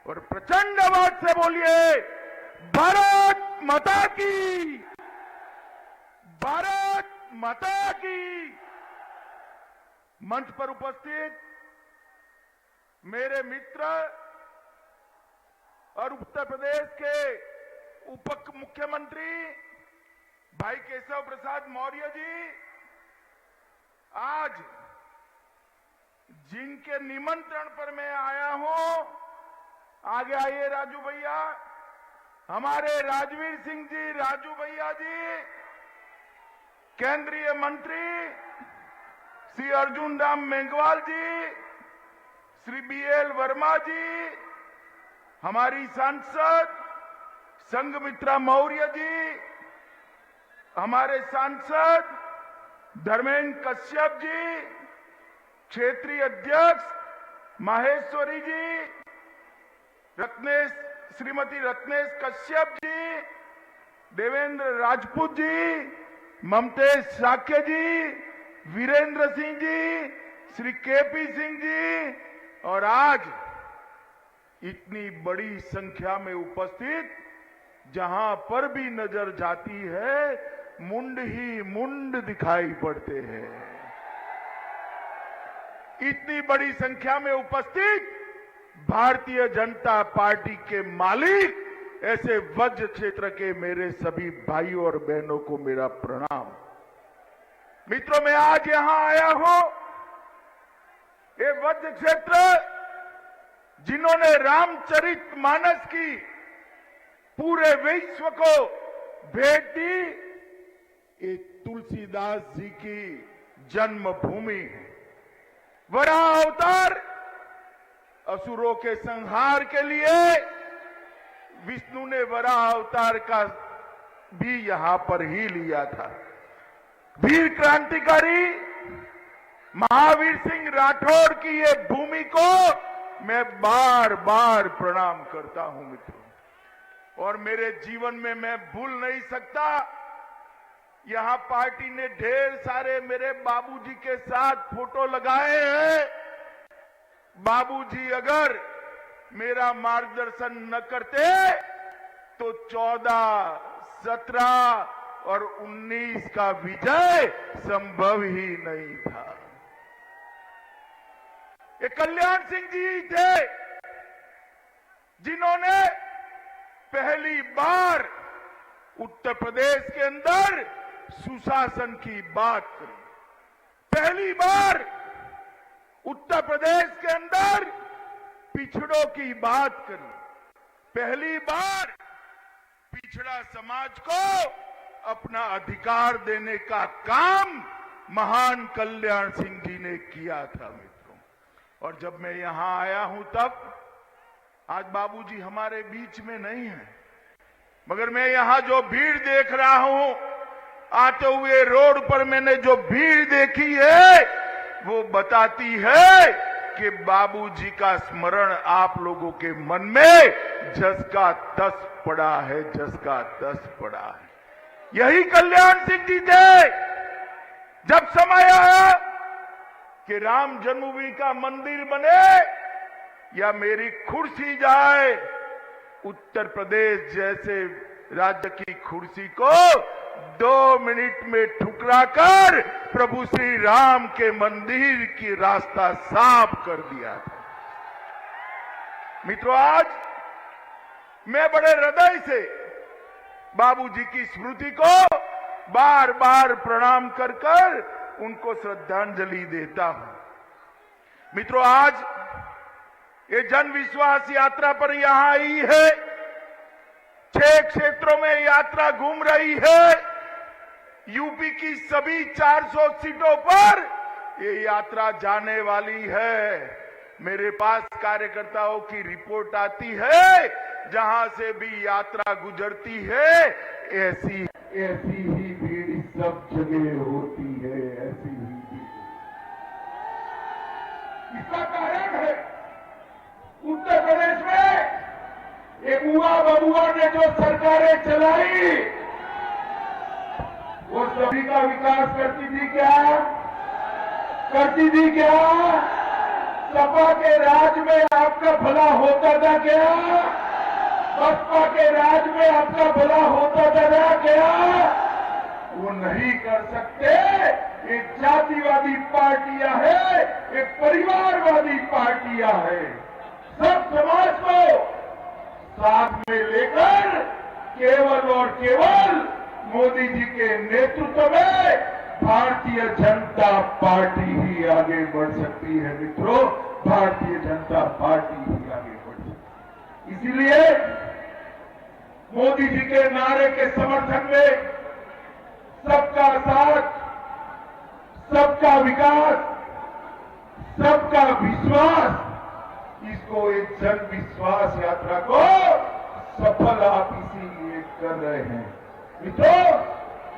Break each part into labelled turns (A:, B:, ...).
A: और प्रचंड आवाज से बोलिए भारत माता की, भारत माता की। मंच पर उपस्थित मेरे मित्र और उत्तर प्रदेश के उप मुख्यमंत्री भाई केशव प्रसाद मौर्य जी, आज जिनके निमंत्रण पर मैं आया हूं, आगे आइए राजू भैया, हमारे राजवीर सिंह जी, राजू भैया जी, केंद्रीय मंत्री श्री अर्जुन राम मेघवाल जी, श्री BL वर्मा जी, हमारी सांसद संघमित्रा मौर्य जी, हमारे सांसद धर्मेंद्र कश्यप जी, क्षेत्रीय अध्यक्ष माहेश्वरी जी, श्रीमती रत्नेश कश्यप जी, देवेंद्र राजपूत जी, ममतेश साक्य जी, वीरेंद्र सिंह जी, श्री KP सिंह जी, और आज इतनी बड़ी संख्या में उपस्थित, जहां पर भी नजर जाती है मुंड ही मुंड दिखाई पड़ते हैं। इतनी बड़ी संख्या में उपस्थित भारतीय जनता पार्टी के मालिक, ऐसे वज्र क्षेत्र के मेरे सभी भाइयों और बहनों को मेरा प्रणाम। मित्रों, मैं आज यहां आया हूं, ये वज्र क्षेत्र जिन्होंने रामचरितमानस की पूरे विश्व को भेंट दी, ये तुलसीदास जी की जन्मभूमि है। वराह अवतार असुरों के संहार के लिए विष्णु ने वराह अवतार का भी यहां पर ही लिया था। वीर क्रांतिकारी महावीर सिंह राठौड़ की ये भूमि को मैं बार बार प्रणाम करता हूं मित्रों, और मेरे जीवन में मैं भूल नहीं सकता, यहां पार्टी ने ढेर सारे मेरे बाबूजी के साथ फोटो लगाए हैं। बाबूजी अगर मेरा मार्गदर्शन न करते तो 14, 17 और 19 का विजय संभव ही नहीं था। ये कल्याण सिंह जी थे जिन्होंने पहली बार उत्तर प्रदेश के अंदर सुशासन की बात करी। पहली बार उत्तर प्रदेश के अंदर पिछड़ों की बात करी। पहली बार पिछड़ा समाज को अपना अधिकार देने का काम महान कल्याण सिंह जी ने किया था मित्रों। और जब मैं यहां आया हूं तब, आज बाबूजी हमारे बीच में नहीं है, मगर मैं यहां जो भीड़ देख रहा हूं, आते हुए रोड पर मैंने जो भीड़ देखी है, वो बताती है कि बाबूजी का स्मरण आप लोगों के मन में जस का तस पड़ा है, जस का तस पड़ा है। यही कल्याण सिंह जी थे। जब समय आया कि राम जन्मभूमि का मंदिर बने या मेरी कुर्सी जाए, उत्तर प्रदेश जैसे राज्य की कुर्सी को 2 मिनट में ठुकराकर प्रभु श्री राम के मंदिर की रास्ता साफ कर दिया था। मित्रों, आज मैं बड़े हृदय से बाबूजी की स्मृति को बार बार प्रणाम कर कर उनको श्रद्धांजलि देता हूं। मित्रों, आज ये जन विश्वास यात्रा पर यहां आई है। 6 क्षेत्रों में यात्रा घूम रही है। यूपी की सभी 400 सीटों पर ये यात्रा जाने वाली है। मेरे पास कार्यकर्ताओं की रिपोर्ट आती है, जहां से भी यात्रा गुजरती है, ऐसी ही भीड़ सब जगह होती है, ऐसी ही भीड़। इसका कारण है उत्तर प्रदेश में एक बुआ बबुआ ने जो सरकारें चलाई, वो सभी का विकास करती थी क्या? करती थी क्या? सपा के राज में आपका भला होता होता था क्या? बसपा के राज में आपका भला होता था क्या? वो नहीं कर सकते। एक जातिवादी पार्टियां है, एक परिवारवादी पार्टियां है। सब समाज को साथ में लेकर केवल और केवल मोदी जी के नेतृत्व में भारतीय जनता पार्टी ही आगे बढ़ सकती है। मित्रों, भारतीय जनता पार्टी ही आगे बढ़ सकती है। इसीलिए मोदी जी के नारे के समर्थन में सबका साथ, सबका विकास, सबका विश्वास, इसको एक जन विश्वास यात्रा को सफल आप इसीलिए कर रहे हैं। मित्रों,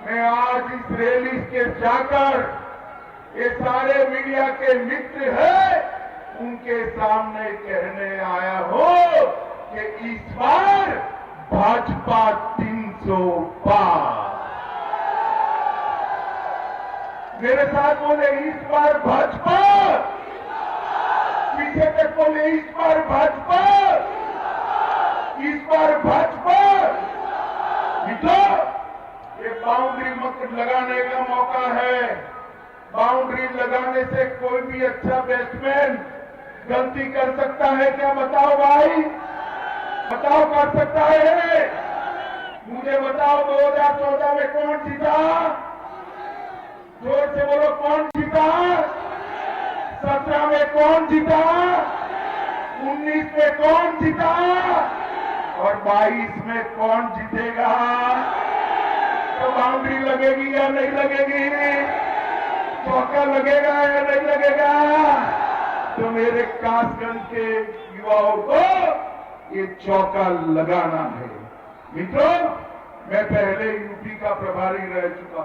A: मैं आज इस रैली के जाकर ये सारे मीडिया के मित्र हैं, उनके सामने कहने आया हूं कि इस बार भाजपा 300 पार। मेरे साथ बोले, इस बार भाजपा। पीछे तक बोले, इस बार भाजपा, इस बार भाजपा। मित्रों, ये बाउंड्री मत लगाने का मौका है। बाउंड्री लगाने से कोई भी अच्छा बैट्समैन गलती कर सकता है क्या? बताओ भाई, बताओ कर सकता है? मुझे बताओ 2014 में कौन जीता? जोर से बोलो, कौन जीता? 17 में कौन जीता? 19 में कौन जीता? और 22 में कौन जीतेगा? तो बाउंड्री लगेगी या नहीं लगेगी? चौका लगेगा या नहीं लगेगा? तो मेरे कासगंज के युवाओं को ये चौका लगाना है। मित्रों, मैं पहले यूपी का प्रभारी रह चुका।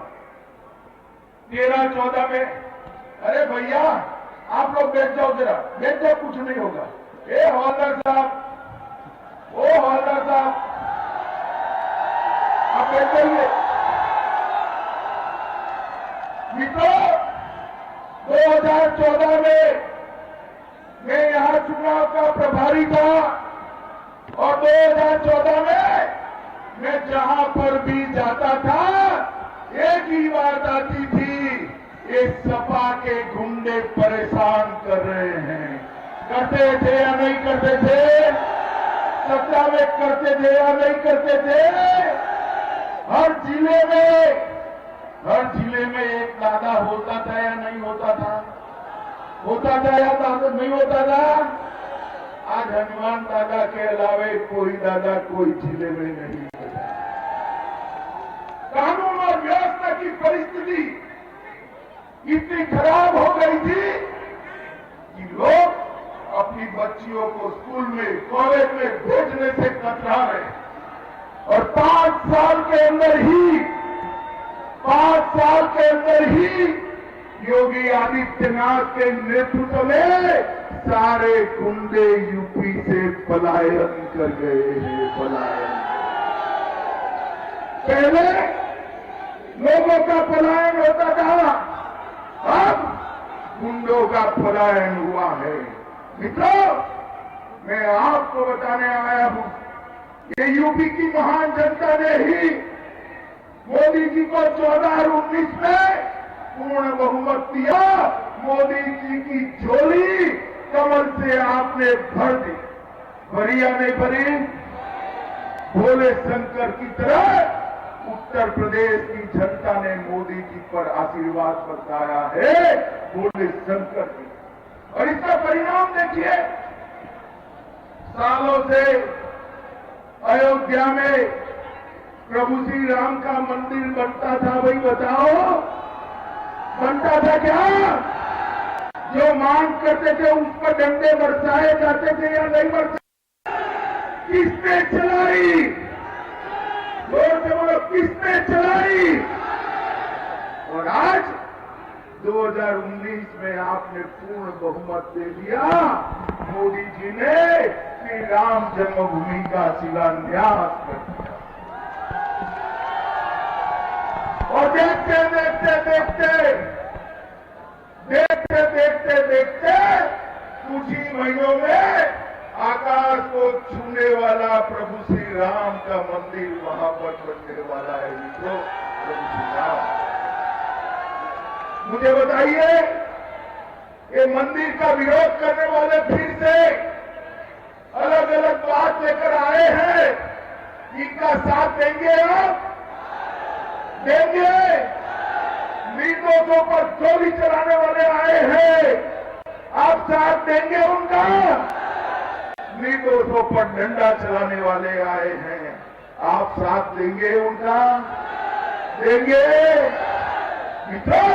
A: 13-14 में, अरे भैया आप लोग बैठ जाओ, जरा बैठ जाओ, कुछ नहीं होगा। ए हवलदार साहब, ओ हवलदार साहब, आप बैठ जाइए। मित्रों, 2014 में मैं यहां चुनाव का प्रभारी था और 2014 में मैं जहां पर भी जाता था एक ही बात आती थी, ये सपा के गुंडे परेशान कर रहे हैं। करते थे या नहीं करते थे? 17 में करते थे या नहीं करते थे? हर जिले में एक दादा होता था या नहीं होता था? होता था या दादा नहीं होता था? आज हनुमान दादा के अलावे कोई दादा कोई जिले में नहीं होता। कानून और व्यवस्था की परिस्थिति इतनी खराब हो गई थी कि लोग अपनी बच्चियों को स्कूल में, कॉलेज में भेजने से कतरा रहे। और 5 साल के अंदर ही योगी आदित्यनाथ के नेतृत्व में सारे गुंडे यूपी से पलायन कर गए हैं। पलायन, पहले लोगों का पलायन होता था, अब गुंडों का पलायन हुआ है। मित्रों, मैं आपको बताने आया हूं, ये यूपी की महान जनता ने ही मोदी जी को 14 और 19 में पूर्ण बहुमत दिया। मोदी जी की झोली कमल से आपने भर दी। भरी या नहीं भरी? भोले शंकर की तरह उत्तर प्रदेश की जनता ने मोदी जी पर आशीर्वाद बरसाया है, भोले शंकर जी। और इसका परिणाम देखिए, सालों से अयोध्या में प्रभु श्री राम का मंदिर बनता था। भाई बताओ, बनता था क्या? जो मांग करते थे उस पर डंडे बरसाए जाते थे या नहीं बरसाए? किसने चलाई? जोर से बोलो, किसने चलाई? और आज 2019 में आपने पूर्ण बहुमत दे दिया। मोदी जी ने श्री राम जन्मभूमि का शिलान्यास कर दिया। और देखते देखते कुछ ही महीनों में आकाश को छूने वाला प्रभु श्री राम का मंदिर वहां पर बनने वाला है मित्रों, प्रभु श्री राम। मुझे बताइए, ये मंदिर का विरोध करने वाले फिर से अलग अलग बात लेकर आए हैं, इनका साथ देंगे आप? देंगे? निर्दोषों पर गोली चलाने वाले आए हैं, आप साथ देंगे उनका? निर्दोषों पर डंडा चलाने वाले आए हैं, आप साथ देंगे उनका? देंगे? मित्रों,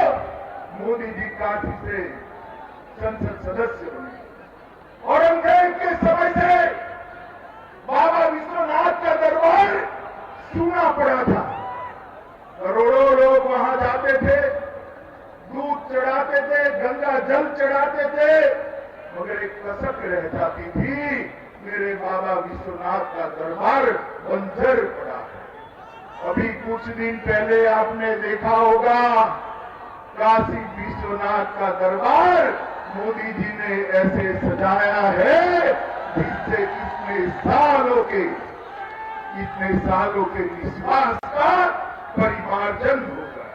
A: मोदी जी काशी से संसद सदस्य बने, औरंगजेब के समय से बाबा विश्वनाथ का दरबार सूना पड़ा था। करोड़ों लोग वहां जाते थे, दूध चढ़ाते थे, गंगा जल चढ़ाते थे, मगर एक कसक रह जाती थी, मेरे बाबा विश्वनाथ का दरबार बंजर पड़ा। अभी कुछ दिन पहले आपने देखा होगा, काशी विश्वनाथ का दरबार मोदी जी ने ऐसे सजाया है जिससे इतने सालों के विश्वास का परिमार्जन होगा।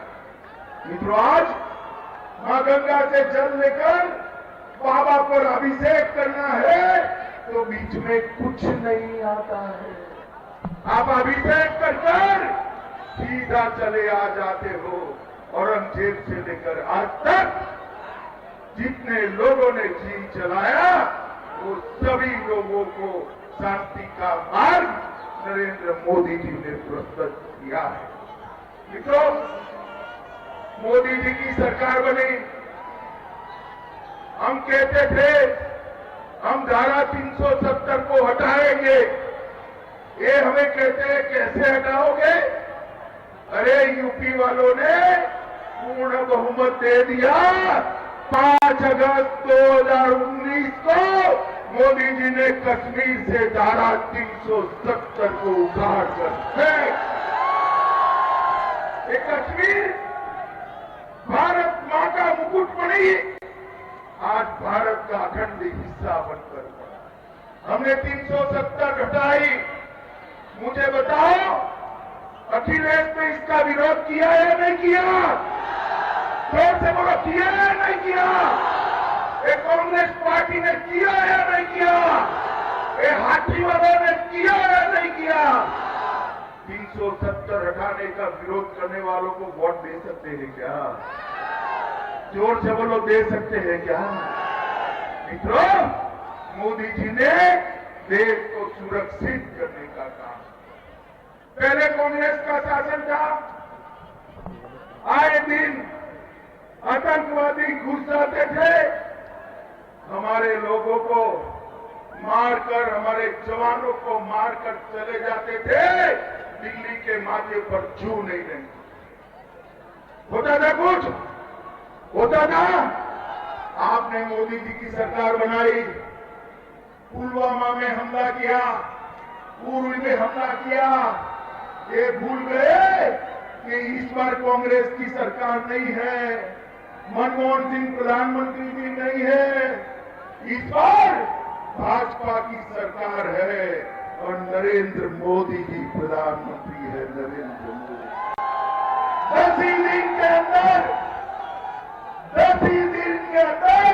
A: मित्रों, आज मां गंगा से जल लेकर बाबा पर अभिषेक करना है तो बीच में कुछ नहीं आता है। आप अभिषेक कर सीधा चले आ जाते हो। औरंगजेब से लेकर आज तक जितने लोगों ने जी चलाया, वो सभी लोगों को शांति का मार्ग नरेंद्र मोदी जी ने प्रस्तुत किया है। मित्रों, मोदी जी की सरकार बनी, हम कहते थे हम धारा 370 को हटाएंगे। ये हमें कहते हैं कैसे हटाओगे? अरे यूपी वालों ने पूर्ण बहुमत दे दिया। 5 अगस्त 2019 को मोदी जी ने कश्मीर से धारा 370 को उखाड़ कर कश्मीर भारत मां का मुकुट बनी, आज भारत का अखंड हिस्सा बनकर पड़ा। हमने 370 घटाई। मुझे बताओ, अखिलेश ने इसका विरोध किया या नहीं किया? जोर से बोलो, किया या नहीं किया? ये कांग्रेस पार्टी ने किया या नहीं किया? ये हाथी वालों ने किया या नहीं किया? 370 हटाने का विरोध करने वालों को वोट दे सकते हैं क्या? जोर से बोलो, दे सकते हैं क्या? मित्रों, मोदी जी ने देश को सुरक्षित करने का काम। पहले कांग्रेस का शासन था, आए दिन आतंकवादी घुस जाते थे, हमारे लोगों को मारकर, हमारे जवानों को मारकर चले जाते थे, दिल्ली के माथे पर छू नहीं देंगे। होता था कुछ? होता था? आपने मोदी जी की सरकार बनाई, पुलवामा में हमला किया, उरी में हमला किया। ये भूल गए कि इस बार कांग्रेस की सरकार नहीं है, मनमोहन सिंह प्रधानमंत्री भी नहीं है, इस बार भाजपा की सरकार है और नरेंद्र मोदी जी प्रधानमंत्री है। नरेंद्र मोदी 10 ही दिन के अंदर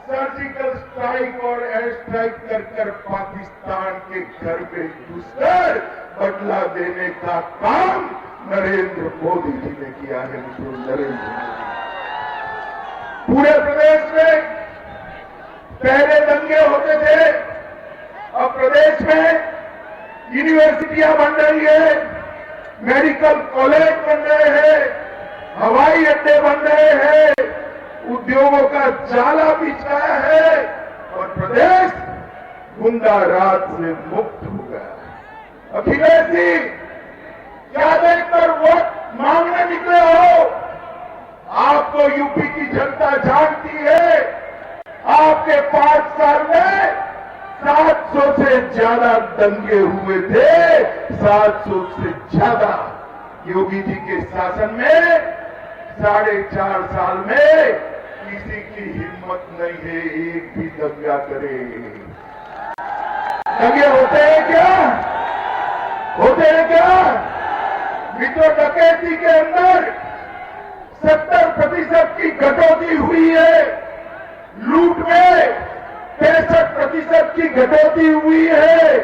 A: सर्जिकल स्ट्राइक और एयर स्ट्राइक कर पाकिस्तान के घर पे घुसकर बदला देने का काम नरेंद्र मोदी जी ने किया है। मित्रों, नरेंद्र मोदी पूरे प्रदेश में पहले दंगे होते थे, अब प्रदेश में यूनिवर्सिटियां बन रही है, मेडिकल कॉलेज बन रहे हैं, हवाई अड्डे बन रहे हैं, उद्योगों का जाला बिछाया है और प्रदेश गुंडा राज से मुक्त हो गया। अखिलेश जी, क्या देखकर वोट मांगने निकले हो? आपको यूपी की जनता जानती है, आपके 5 साल में 700 से ज्यादा दंगे हुए थे। 700 से ज्यादा। योगी जी के शासन में 4.5 साल में किसी की हिम्मत नहीं है एक भी दंगा करे। होते हैं क्या? मित्रों, डकैती के अंदर 70% की कटौती हुई है, लूट में 63% की कटौती हुई है,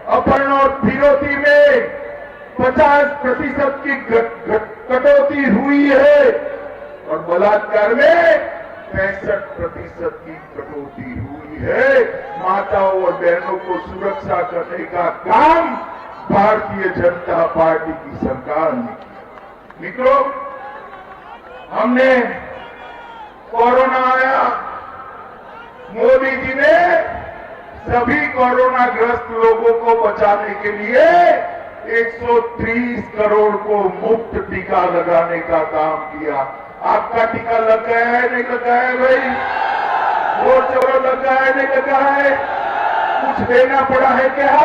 A: अपहरण और फिरौती में 50% की कटौती हुई है और बलात्कार में 65% की कटौती हुई है। माताओं और बहनों को सुरक्षा करने का काम भारतीय जनता पार्टी की सरकार ने किया। मित्रों, हमने कोरोना आया, मोदी जी ने सभी कोरोना ग्रस्त लोगों को बचाने के लिए 130 करोड़ को मुफ्त टीका लगाने का काम किया। आपका टीका लग गया है, नहीं लगा है भाई? जोर से लगा है, नहीं लगा है? कुछ देना पड़ा है क्या?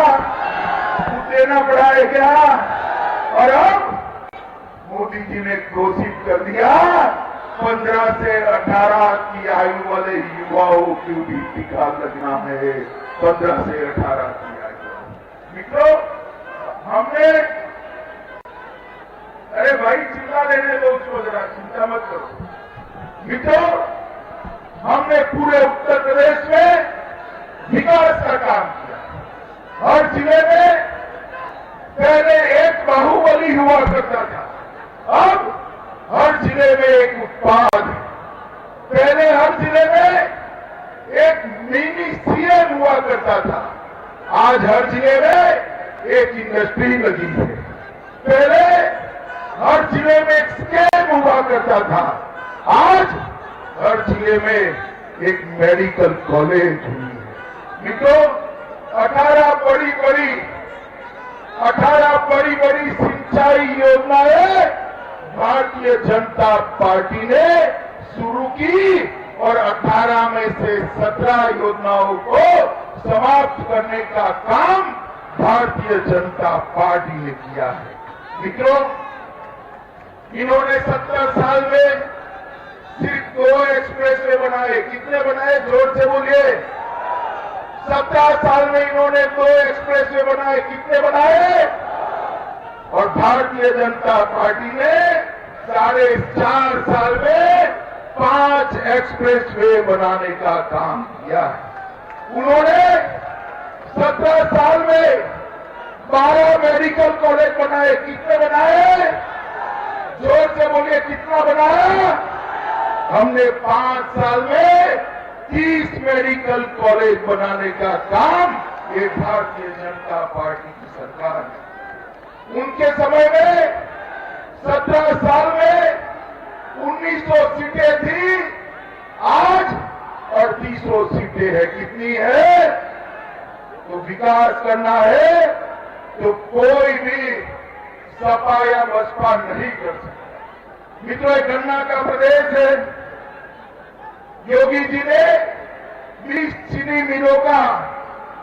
A: कुछ देना पड़ा है क्या? और अब मोदी जी ने घोषित कर दिया 15 से 18 की आयु वाले युवाओं को भी टीका लगना है। 15 से 18 की आयु। मित्रों, हमने, अरे भाई चिल्ला लेने दो उसको जरा, चिंता मत करो। मित्रों, हमने पूरे उत्तर प्रदेश में विकास का काम किया। हर जिले में पहले एक बाहुबली हुआ करता था, अब हर जिले में एक उत्पाद है। पहले हर जिले में एक मिनी सीएम हुआ करता था, आज हर जिले में एक इंडस्ट्री लगी है। पहले हर जिले में एक स्कैम हुआ करता था, आज हर जिले में एक मेडिकल कॉलेज हुई है। मित्रों, 18 बड़ी बड़ी सिंचाई योजनाएं भारतीय जनता पार्टी ने शुरू की और 18 में से 17 योजनाओं को समाप्त करने का काम भारतीय जनता पार्टी ने किया है। मित्रों, इन्होंने 70 साल में सिर्फ 2 एक्सप्रेसवे बनाए। कितने बनाए? जोर से बोलिए। 70 साल में इन्होंने 2 एक्सप्रेसवे बनाए। कितने बनाए? और भारतीय जनता पार्टी ने 4.5 साल में 5 एक्सप्रेसवे बनाने का काम किया है। उन्होंने 17 साल में 12 मेडिकल कॉलेज बनाए। कितने बनाए? जोर से बोलिए, कितना बनाया? हमने 5 साल में 30 मेडिकल कॉलेज बनाने का काम ये भारतीय जनता पार्टी की सरकार है। उनके समय में 17 साल में 1900 सीटें थी, आज 3800 सीटें है। कितनी है? तो विकास करना है तो कोई भी सपा या बसपा नहीं कर सकता। मित्रों, गन्ना का प्रदेश है। योगी जी ने 20 चीनी मिलों का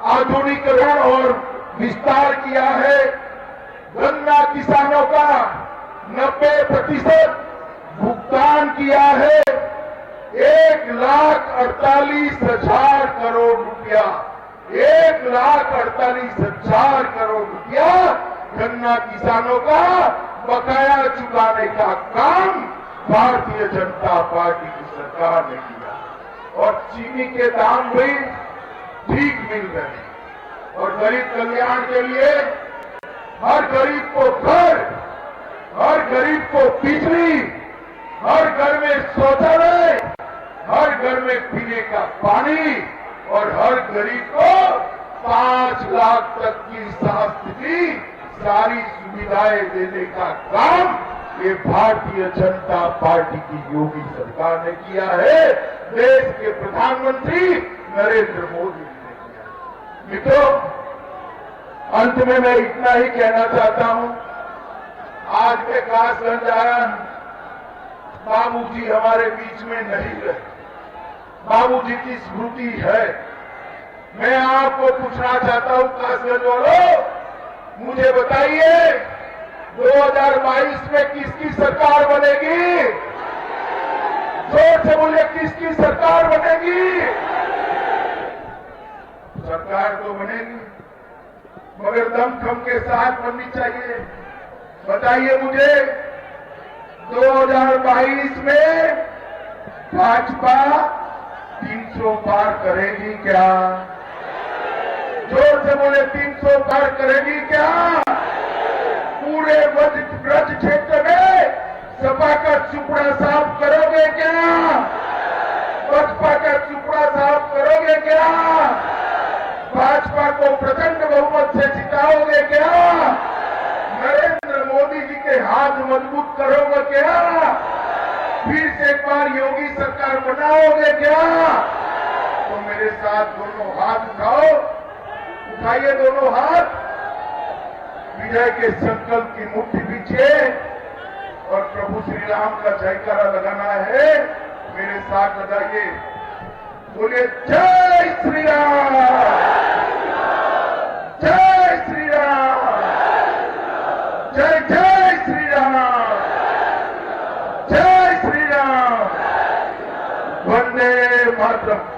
A: आधुनिकीकरण और विस्तार किया है। गन्ना किसानों का 90% भुगतान किया है। 1,48,000 करोड़ रुपया, 1,48,000 करोड़ रुपया गन्ना किसानों का बकाया चुकाने का काम भारतीय जनता पार्टी की सरकार ने किया। और चीनी के दाम भी ठीक मिल रहे हैं। और गरीब कल्याण के लिए हर गरीब को घर, हर गरीब को बिजली, हर घर में शौचालय, हर घर में पीने का पानी और हर गरीब को 5 लाख तक की स्वास्थ्य की सारी सुविधाएं देने का काम ये भारतीय जनता पार्टी की योगी सरकार ने किया है। देश के प्रधानमंत्री नरेंद्र मोदी जी ने किया। मित्रों, अंत में मैं इतना ही कहना चाहता हूं, आज मैं कासगंज आया, बाबूजी हमारे बीच में नहीं रहे। बाबूजी की स्मृति है। मैं आपको पूछना चाहता हूं, कासगंज वालों, मुझे बताइए 2022 में किसकी सरकार बनेगी? जोर से बोलिए, किसकी सरकार बनेगी? सरकार तो बनेगी, मगर दमखम के साथ बननी चाहिए। बताइए मुझे, 2022 में भाजपा 300 पार करेगी क्या? जोर से बोले, 300 पार करेगी क्या? पूरे ब्रज क्षेत्र में सपा का चुपड़ा साफ करोगे क्या? बसपा का चुपड़ा साफ करोगे क्या? भाजपा को प्रचंड बहुमत से जिताओगे क्या? नरेंद्र मोदी जी के हाथ मजबूत करोगे क्या? फिर से एक बार योगी सरकार बनाओगे क्या? तो मेरे साथ दोनों हाथ उठाओ, उठाइए दोनों हाथ, विजय के संकल्प की मुट्ठी पीछे और प्रभु श्री राम का जयकारा लगाना है। मेरे साथ लगाइए, बोलिए जय श्री राम, जय श्री राम, जय जय श्री राम, जय श्री राम, वंदे मातरम।